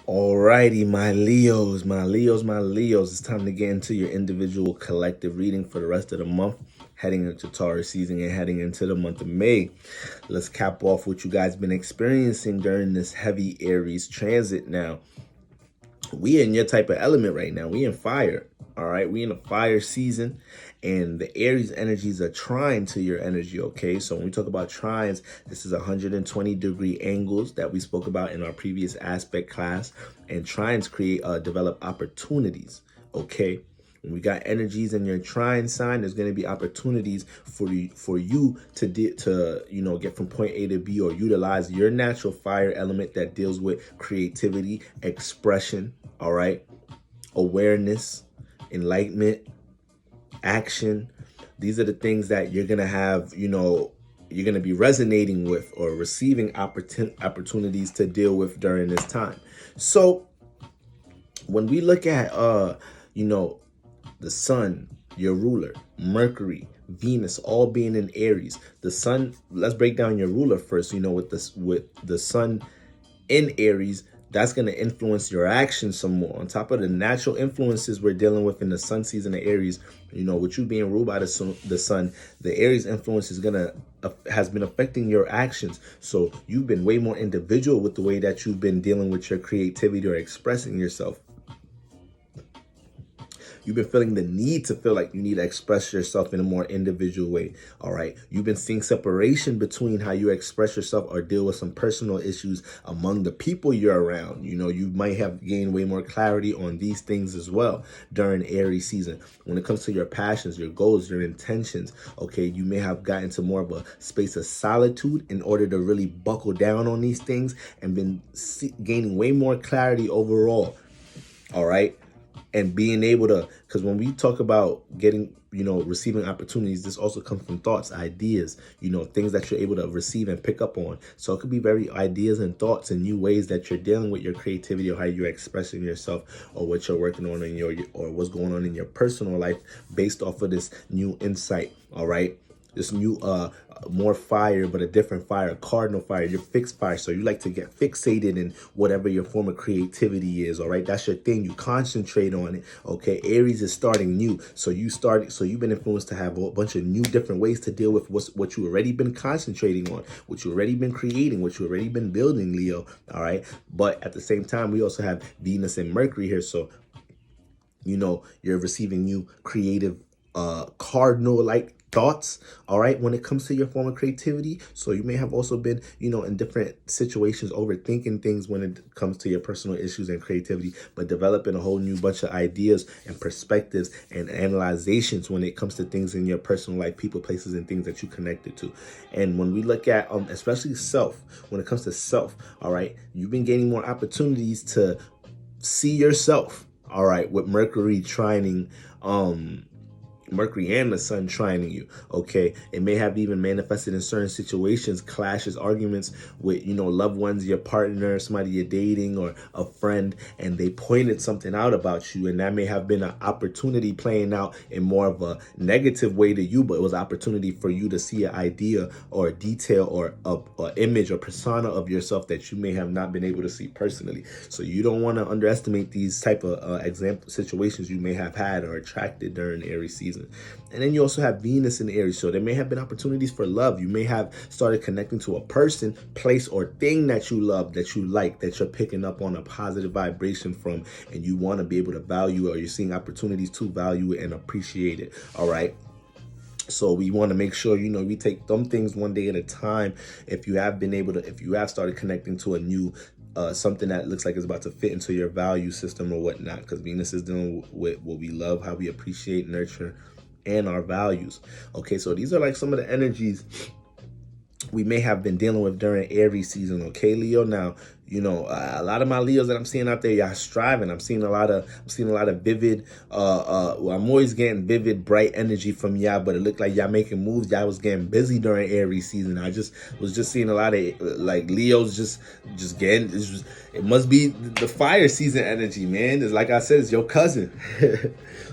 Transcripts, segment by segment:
Alrighty, my Leos. It's time to get into your individual collective reading for the rest of the month, heading into Taurus season and heading into the month of May. Let's cap off what you guys been experiencing during this heavy Aries transit. Now, we in your type of element right now. We in fire. All right, we in a fire season, and the Aries energies are trine to your energy. Okay, so when we talk about trines, this is 120-degree angles that we spoke about in our previous aspect class, and trines create develop opportunities. Okay, when we got energies in your trine sign, there's going to be opportunities for you to get from point A to B, or utilize your natural fire element that deals with creativity, expression, all right, awareness, enlightenment, action. These are the things that you're going to have, you're going to be resonating with or receiving opportunities to deal with during this time. So when we look at the sun, your ruler, Mercury, Venus, all being in Aries. The sun, let's break down your ruler first. With the sun in Aries, that's going to influence your actions some more. On top of the natural influences we're dealing with in the sun season of Aries, with you being ruled by the sun, the Aries influence is has been affecting your actions. So you've been way more individual with the way that you've been dealing with your creativity or expressing yourself. You've been feeling the need to feel like you need to express yourself in a more individual way, all right? You've been seeing separation between how you express yourself or deal with some personal issues among the people you're around. You might have gained way more clarity on these things as well during Aries season. When it comes to your passions, your goals, your intentions, okay, you may have gotten to more of a space of solitude in order to really buckle down on these things and been gaining way more clarity overall, all right? And being able to, because when we talk about getting, receiving opportunities, this also comes from thoughts, ideas, things that you're able to receive and pick up on. So it could be very ideas and thoughts and new ways that you're dealing with your creativity, or how you're expressing yourself, or what you're working on or what's going on in your personal life based off of this new insight. All right. This new more fire, but a different fire, a cardinal fire, your fixed fire. So you like to get fixated in whatever your form of creativity is, all right? That's your thing. You concentrate on it, okay? Aries is starting new. So you've been influenced to have a bunch of new different ways to deal with what you already been concentrating on, what you already been creating, what you already been building, Leo, all right? But at the same time, we also have Venus and Mercury here. So, you're receiving new creative cardinal-like thoughts, all right, when it comes to your form of creativity. So you may have also been, in different situations overthinking things when it comes to your personal issues and creativity, but developing a whole new bunch of ideas and perspectives and analyzations when it comes to things in your personal life, people, places, and things that you connected to. And when we look at especially self, when it comes to self, all right, you've been gaining more opportunities to see yourself, all right, with Mercury trining Mercury and the sun trining you, okay? It may have even manifested in certain situations, clashes, arguments with, loved ones, your partner, somebody you're dating, or a friend, and they pointed something out about you, and that may have been an opportunity playing out in more of a negative way to you, but it was an opportunity for you to see an idea or a detail or a image or persona of yourself that you may have not been able to see personally. So you don't want to underestimate these type of example situations you may have had or attracted during Aries season. And then you also have Venus in Aries, so there may have been opportunities for love. You may have started connecting to a person, place, or thing that you love, that you like, that you're picking up on a positive vibration from, and you want to be able to value, or you're seeing opportunities to value it and appreciate it, all right? So we want to make sure, we take them things one day at a time. If you have started connecting to a new something that looks like it's about to fit into your value system or whatnot, because Venus is dealing with what we love, how we appreciate, nurture, and our values. Okay, so these are like some of the energies we may have been dealing with during Aries season, okay, Leo? Now, a lot of my Leos that I'm seeing out there, y'all striving. I'm seeing a lot of vivid, I'm always getting vivid, bright energy from y'all, but it looked like y'all making moves. Y'all was getting busy during Aries season. I was seeing a lot of like Leos just getting, it must be the fire season energy, man. It's like I said, it's your cousin.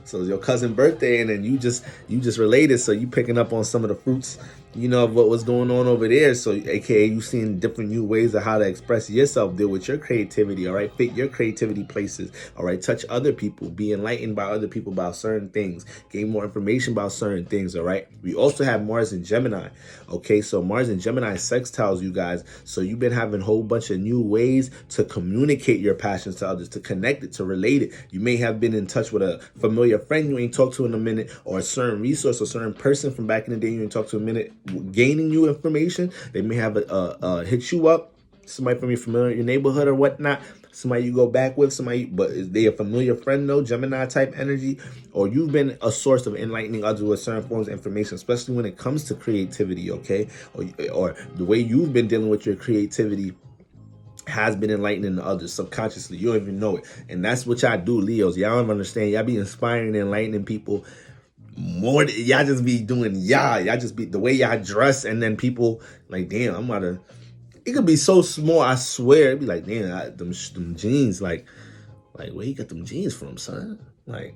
So it's your cousin birthday, and then you just related, so you picking up on some of the fruits, of what was going on over there. So aka you seeing different new ways of how to express yourself yourself, deal with your creativity, all right? Fit your creativity places, all right? Touch other people, be enlightened by other people about certain things, gain more information about certain things, all right? We also have Mars and Gemini, okay? So Mars and Gemini sextiles you guys. So you've been having a whole bunch of new ways to communicate your passions to others, to connect it, to relate it. You may have been in touch with a familiar friend you ain't talked to in a minute, or a certain resource or certain person from back in the day you ain't talked to in a minute, gaining you information. They may have hit you up, somebody from your neighborhood or whatnot, somebody you go back with, somebody, but is they a familiar friend though, Gemini type energy, or you've been a source of enlightening others with certain forms of information, especially when it comes to creativity, okay? Or the way you've been dealing with your creativity has been enlightening to others subconsciously. You don't even know it. And that's what y'all do, Leos. Y'all don't understand. Y'all be inspiring and enlightening people more. Y'all just be doing y'all just be the way y'all dress, and then people like, damn, I'm about to. It could be so small, I swear. It'd be like, damn, them jeans, like where you got them jeans from, son? Like,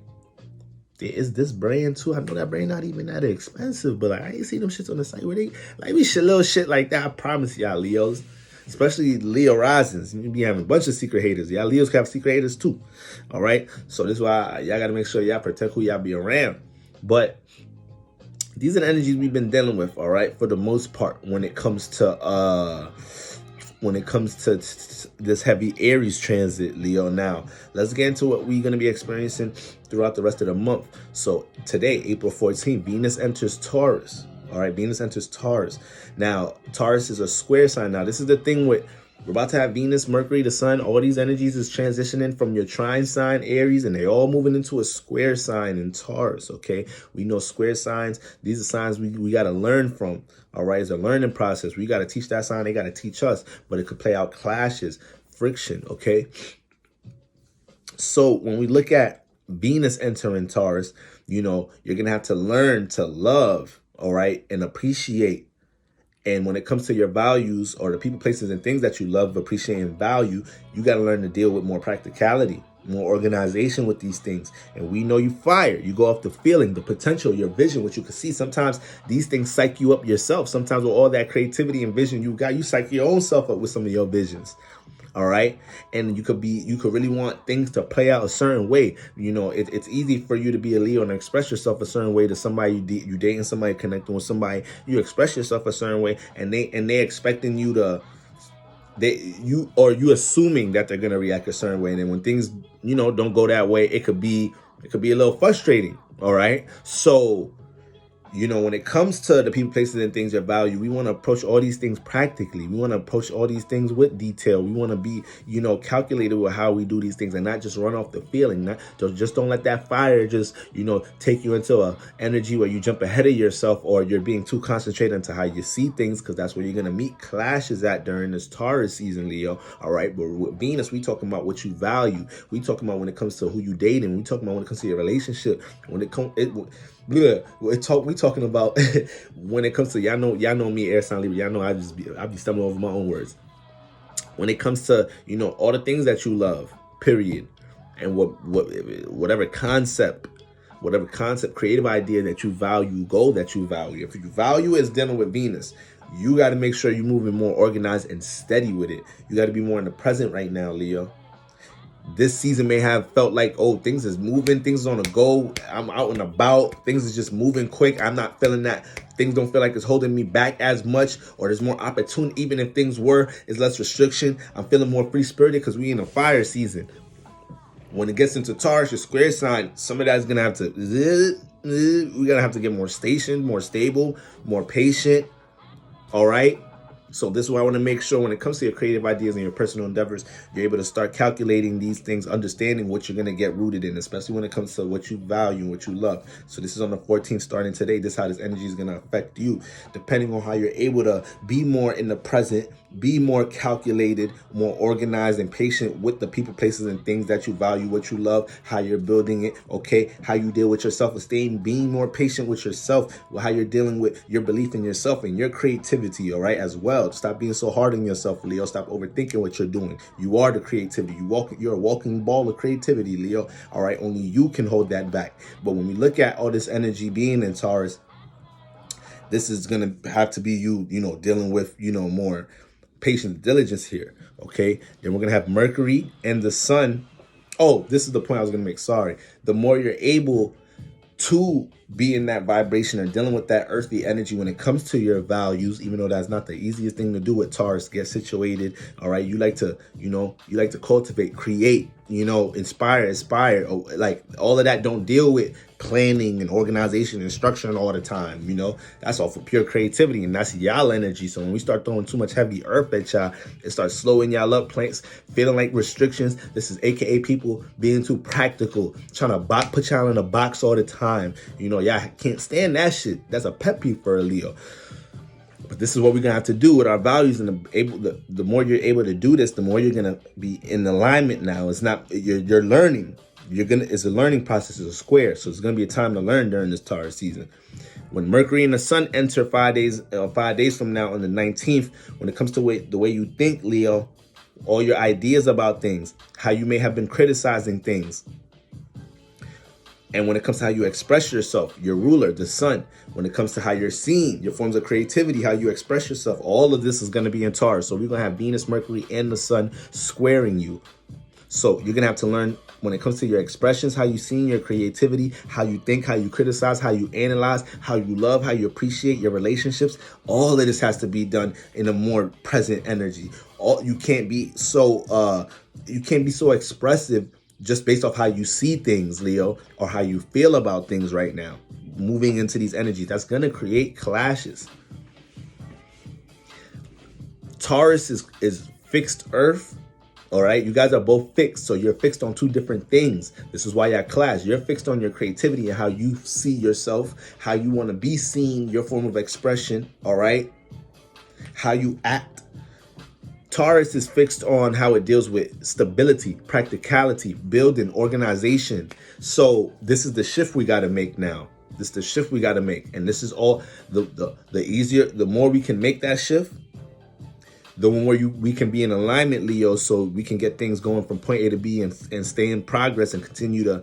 is this brand too? I know that brand not even that expensive, but like, I ain't see them shits on the site where they like we shit little shit like that. I promise y'all, Leos, especially Leo risings, you be having a bunch of secret haters. Y'all Leos have secret haters too. All right, so this is why y'all gotta make sure y'all protect who y'all be around. But these are the energies we've been dealing with, all right, for the most part when it comes to this heavy Aries transit, Leo. Now, let's get into what we're going to be experiencing throughout the rest of the month. So today, April 14th, Venus enters Taurus. All right, Venus enters Taurus. Now, Taurus is a square sign. Now, this is the thing with, we're about to have Venus, Mercury, the Sun, all these energies is transitioning from your trine sign, Aries, and they all moving into a square sign in Taurus, okay? We know square signs. These are signs we got to learn from, all right? It's a learning process. We got to teach that sign. They got to teach us, but it could play out clashes, friction, okay? So when we look at Venus entering Taurus, you know, you're going to have to learn to love, all right, and appreciate. And when it comes to your values or the people, places, and things that you love, appreciate, and value, you got to learn to deal with more practicality, more organization with these things. And we know you fire. You go off the feeling, the potential, your vision, what you can see. Sometimes these things psych you up yourself. Sometimes with all that creativity and vision you got, you psych your own self up with some of your visions. All right. And you could really want things to play out a certain way. You know, it's easy for you to be a Leo and express yourself a certain way to somebody you dating, somebody connecting with somebody. You express yourself a certain way, and they expecting you to, you assuming that they're gonna react a certain way. And then when things, you know, don't go that way, it could be a little frustrating. All right. So, you know, when it comes to the people, places, and things you value, we want to approach all these things practically. We want to approach all these things with detail. We want to be, you know, calculated with how we do these things and not just run off the feeling. Just don't let that fire just, you know, take you into a energy where you jump ahead of yourself or you're being too concentrated into how you see things, because that's where you're going to meet clashes at during this Taurus season, Leo. All right. But with Venus, we talking about what you value. We talking about when it comes to who you dating. We talking about when it comes to your relationship. When it comes, we talking about when it comes to y'all know me, air sign Libra. Y'all know I be stumbling over my own words. When it comes to, you know, all the things that you love, period, and whatever concept, creative idea that you value, goal that you value. If you value is dealing with Venus, you got to make sure you're moving more organized and steady with it. You got to be more in the present right now, Leo. This season may have felt like, oh, things is moving, things is on a go, I'm out and about, things is just moving quick. I'm not feeling that. Things don't feel like it's holding me back as much, or there's more opportunity. Even if things it's less restriction. I'm feeling more free-spirited because we in a fire season. When it gets into Taurus, your square sign, some of that's going to have to, we're going to have to get more stationed, more stable, more patient, all right? So this is why I want to make sure when it comes to your creative ideas and your personal endeavors, you're able to start calculating these things, understanding what you're going to get rooted in, especially when it comes to what you value and what you love. So this is on the 14th starting today. This is how this energy is going to affect you, depending on how you're able to be more in the present, be more calculated, more organized and patient with the people, places, and things that you value, what you love, how you're building it, okay? How you deal with your self-esteem, being more patient with yourself, how you're dealing with your belief in yourself and your creativity, all right, as well. Stop being so hard on yourself, Leo. Stop overthinking what you're doing. You are the creativity. You're a walking ball of creativity, Leo, all right? Only you can hold that back. But when we look at all this energy being in Taurus, this is going to have to be you know, dealing with, you know, more patience, diligence here. Okay. Then we're going to have Mercury and the sun. Oh, this is the point I was going to make. Sorry. The more you're able to be in that vibration or dealing with that earthly energy when it comes to your values, even though that's not the easiest thing to do with Taurus, get situated. All right. You like to, you like to cultivate, create, inspire, or like all of that. Don't deal with planning and organization and structuring all the time. That's all for pure creativity, and that's y'all energy. So when we start throwing too much heavy earth at y'all, it starts slowing y'all up, planks feeling like restrictions. This is AKA people being too practical, trying to put y'all in a box all the time. Y'all can't stand that shit. That's a pet peeve for a Leo. But this is what we're gonna have to do with our values, and the more you're able to do this, the more you're gonna be in alignment. Now it's not you're learning. It's a learning process. It's a square, so it's gonna be a time to learn during this Taurus season. When Mercury and the Sun enter 5 days from now on the 19th, when it comes to the way you think, Leo, all your ideas about things, how you may have been criticizing things. And when it comes to how you express yourself, your ruler, the sun, when it comes to how you're seen, your forms of creativity, how you express yourself, all of this is going to be in Taurus. So we're going to have Venus, Mercury, and the sun squaring you. So you're going to have to learn when it comes to your expressions, how you see your creativity, how you think, how you criticize, how you analyze, how you love, how you appreciate your relationships. All of this has to be done in a more present energy. You can't be so expressive just based off how you see things, Leo, or how you feel about things right now. Moving into these energies, that's going to create clashes. Taurus is fixed earth. All right, you guys are both fixed, so you're fixed on two different things. This is why y'all clash. You're fixed on your creativity and how you see yourself, how you want to be seen, your form of expression, all right? How you act. Taurus is fixed on how it deals with stability, practicality, building, organization. So this is the shift we got to make now. This is the shift we got to make. And this is all the easier, the more we can make that shift, the more we can be in alignment, Leo, so we can get things going from point A to B and stay in progress and continue to,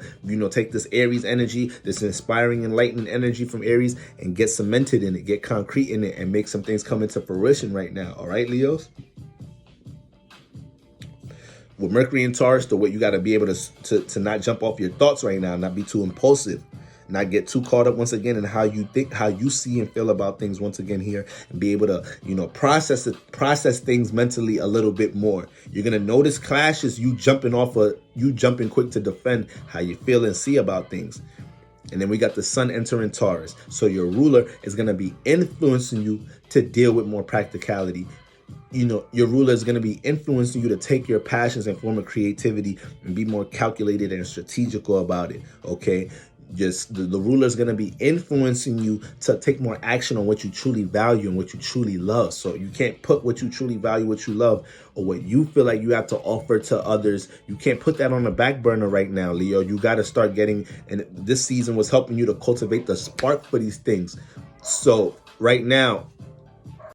take this Aries energy, this inspiring, enlightened energy from Aries, and get cemented in it, get concrete in it, and make some things come into fruition right now. All right, Leos? With Mercury and Taurus, the way you got to be able to not jump off your thoughts right now, not be too impulsive, not get too caught up once again in how you think, how you see and feel about things once again here, and be able to, process things mentally a little bit more. You're going to notice clashes, you jumping quick to defend how you feel and see about things. And then we got the sun entering Taurus. So your ruler is going to be influencing you to deal with more practicality. Your ruler is going to be influencing you to take your passions and form of creativity and be more calculated and strategical about it. Okay. Just the ruler is going to be influencing you to take more action on what you truly value and what you truly love. So you can't put what you truly value, what you love, or what you feel like you have to offer to others. You can't put that on the back burner right now, Leo. You got to start getting, and this season was helping you to cultivate the spark for these things. So right now,